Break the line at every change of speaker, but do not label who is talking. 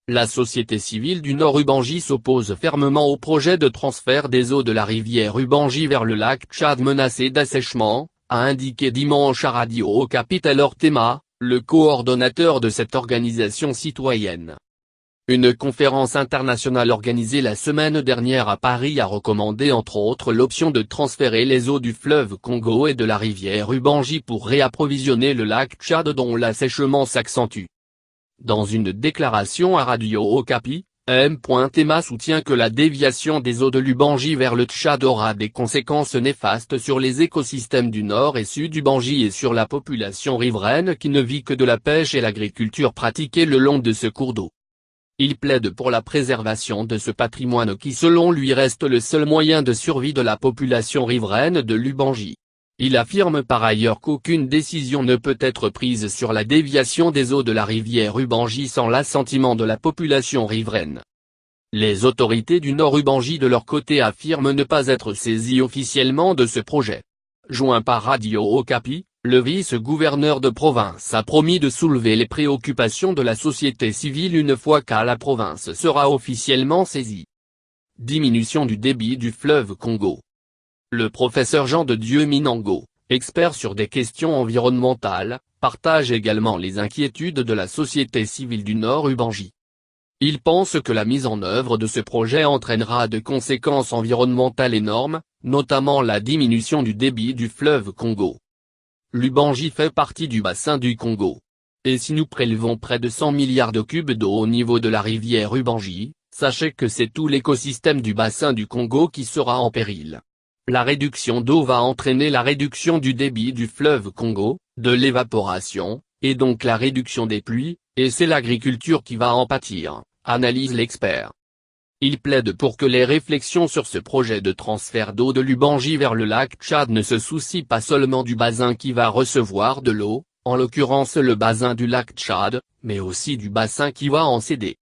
La société civile du Nord Ubangi s'oppose fermement au projet de transfert des eaux de la rivière Ubangi vers le lac Tchad menacé d'assèchement, a indiqué dimanche à Radio Okapi Taylor Tema, le coordonnateur de cette organisation citoyenne. Une conférence internationale organisée la semaine dernière à Paris a recommandé entre autres l'option de transférer les eaux du fleuve Congo et de la rivière Ubangi pour réapprovisionner le lac Tchad dont l'assèchement s'accentue. Dans une déclaration à Radio Okapi, M. Tema soutient que la déviation des eaux de l'Ubangi vers le Tchad aura des conséquences néfastes sur les écosystèmes du nord et sud Ubangi et sur la population riveraine qui ne vit que de la pêche et l'agriculture pratiquée le long de ce cours d'eau. Il plaide pour la préservation de ce patrimoine qui selon lui reste le seul moyen de survie de la population riveraine de l'Ubangi. Il affirme par ailleurs qu'aucune décision ne peut être prise sur la déviation des eaux de la rivière Ubangi sans l'assentiment de la population riveraine. Les autorités du Nord Ubangi de leur côté affirment ne pas être saisies officiellement de ce projet. Joint par Radio Okapi, le vice-gouverneur de province a promis de soulever les préoccupations de la société civile une fois que la province sera officiellement saisie. Diminution du débit du fleuve Congo. Le professeur Jean de Dieu Minango, expert sur des questions environnementales, partage également les inquiétudes de la société civile du Nord Ubangi. Il pense que la mise en œuvre de ce projet entraînera de conséquences environnementales énormes, notamment la diminution du débit du fleuve Congo. L'Ubangi fait partie du bassin du Congo. Et si nous prélevons près de 100 milliards de cubes d'eau au niveau de la rivière Ubangi, sachez que c'est tout l'écosystème du bassin du Congo qui sera en péril. La réduction d'eau va entraîner la réduction du débit du fleuve Congo, de l'évaporation, et donc la réduction des pluies, et c'est l'agriculture qui va en pâtir, analyse l'expert. Il plaide pour que les réflexions sur ce projet de transfert d'eau de l'Ubangi vers le lac Tchad ne se soucient pas seulement du bassin qui va recevoir de l'eau, en l'occurrence le bassin du lac Tchad, mais aussi du bassin qui va en céder.